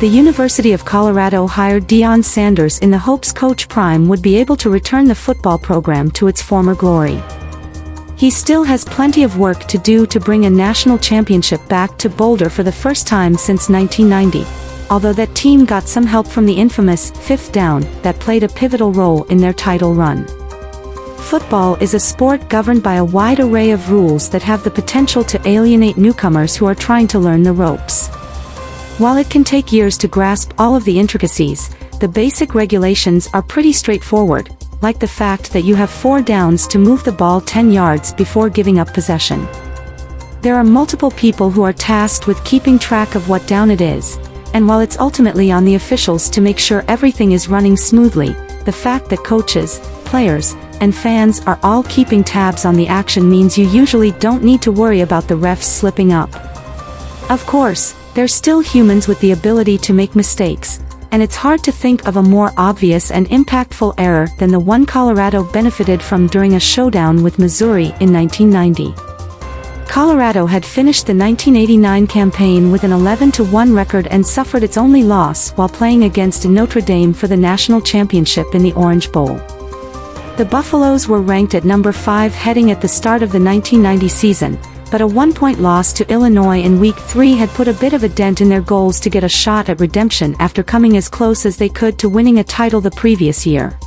the University of Colorado hired Deion Sanders in the hopes Coach Prime would be able to return the football program to its former glory. He still has plenty of work to do to bring a national championship back to Boulder for the first time since 1990, although that team got some help from the infamous fifth down that played a pivotal role in their title run. Football is a sport governed by a wide array of rules that have the potential to alienate newcomers who are trying to learn the ropes. While it can take years to grasp all of the intricacies, the basic regulations are pretty straightforward, like the fact that you have 4 downs to move the ball 10 yards before giving up possession. There are multiple people who are tasked with keeping track of what down it is, and while it's ultimately on the officials to make sure everything is running smoothly, the fact that coaches, players, and fans are all keeping tabs on the action means you usually don't need to worry about the refs slipping up. Of course, they're still humans with the ability to make mistakes, and it's hard to think of a more obvious and impactful error than the one Colorado benefited from during a showdown with Missouri in 1990. Colorado had finished the 1989 campaign with an 11-1 record and suffered its only loss while playing against Notre Dame for the national championship in the Orange Bowl. The Buffaloes were ranked at number 5 heading at the start of the 1990 season, but a 1-point loss to Illinois in Week 3 had put a bit of a dent in their goals to get a shot at redemption after coming as close as they could to winning a title the previous year.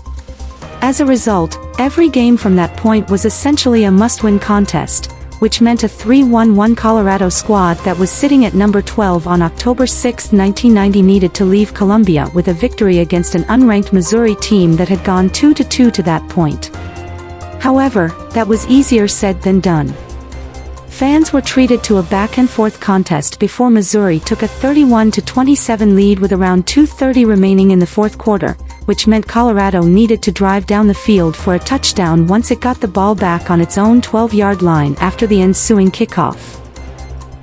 As a result, every game from that point was essentially a must-win contest, which meant a 3-1-1 Colorado squad that was sitting at number 12 on October 6, 1990 needed to leave Columbia with a victory against an unranked Missouri team that had gone 2-2 to that point. However, that was easier said than done. Fans were treated to a back-and-forth contest before Missouri took a 31-27 lead with around 2:30 remaining in the fourth quarter, which meant Colorado needed to drive down the field for a touchdown once it got the ball back on its own 12-yard line after the ensuing kickoff.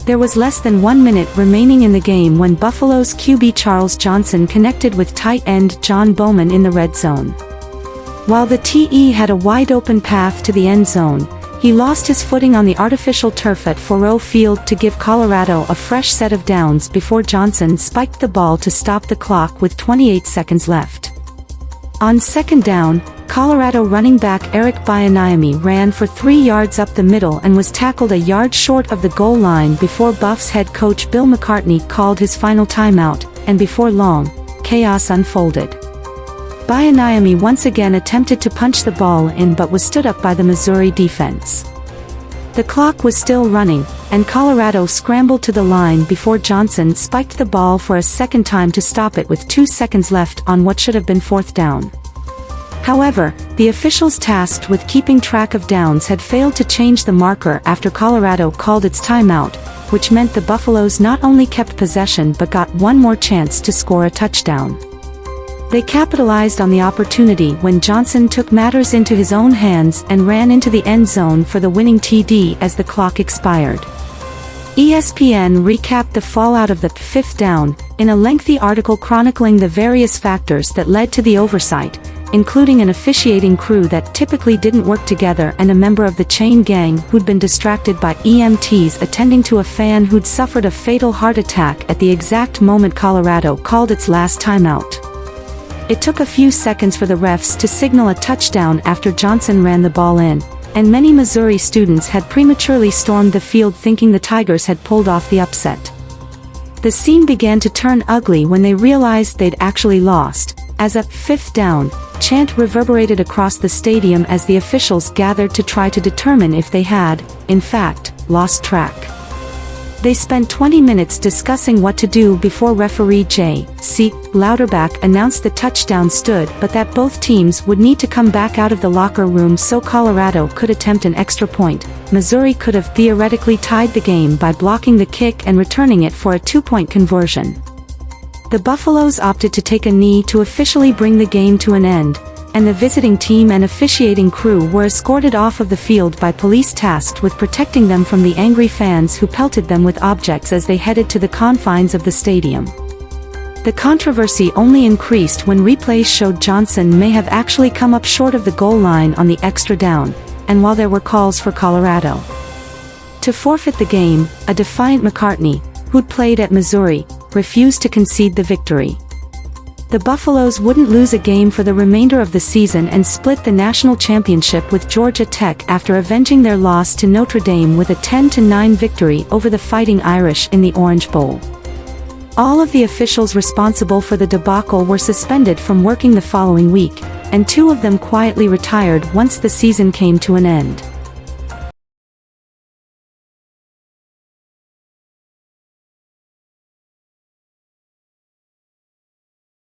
There was less than 1 minute remaining in the game when Buffalo's QB Charles Johnson connected with tight end John Bowman in the red zone. While the TE had a wide-open path to the end zone, he lost his footing on the artificial turf at Faurot Field to give Colorado a fresh set of downs before Johnson spiked the ball to stop the clock with 28 seconds left. On second down, Colorado running back Eric Bieniemy ran for 3 yards up the middle and was tackled a yard short of the goal line before Buffs head coach Bill McCartney called his final timeout, and before long, chaos unfolded. Bieniemy once again attempted to punch the ball in but was stood up by the Missouri defense. The clock was still running, and Colorado scrambled to the line before Johnson spiked the ball for a second time to stop it with 2 seconds left on what should have been fourth down. However, the officials tasked with keeping track of downs had failed to change the marker after Colorado called its timeout, which meant the Buffaloes not only kept possession but got one more chance to score a touchdown. They capitalized on the opportunity when Johnson took matters into his own hands and ran into the end zone for the winning TD as the clock expired. ESPN recapped the fallout of the fifth down in a lengthy article chronicling the various factors that led to the oversight, including an officiating crew that typically didn't work together and a member of the chain gang who'd been distracted by EMTs attending to a fan who'd suffered a fatal heart attack at the exact moment Colorado called its last timeout. It took a few seconds for the refs to signal a touchdown after Johnson ran the ball in, and many Missouri students had prematurely stormed the field thinking the Tigers had pulled off the upset. The scene began to turn ugly when they realized they'd actually lost, as a "fifth down" chant reverberated across the stadium as the officials gathered to try to determine if they had, in fact, lost track. They spent 20 minutes discussing what to do before referee J.C. Louderback announced the touchdown stood, but that both teams would need to come back out of the locker room so Colorado could attempt an extra point. Missouri could have theoretically tied the game by blocking the kick and returning it for a 2-point conversion. The Buffaloes opted to take a knee to officially bring the game to an end, and the visiting team and officiating crew were escorted off of the field by police tasked with protecting them from the angry fans who pelted them with objects as they headed to the confines of the stadium. The controversy only increased when replays showed Johnson may have actually come up short of the goal line on the extra down, and while there were calls for Colorado to forfeit the game, a defiant McCartney, who'd played at Missouri, refused to concede the victory. The Buffaloes wouldn't lose a game for the remainder of the season and split the national championship with Georgia Tech after avenging their loss to Notre Dame with a 10-9 victory over the Fighting Irish in the Orange Bowl. All of the officials responsible for the debacle were suspended from working the following week, and 2 of them quietly retired once the season came to an end.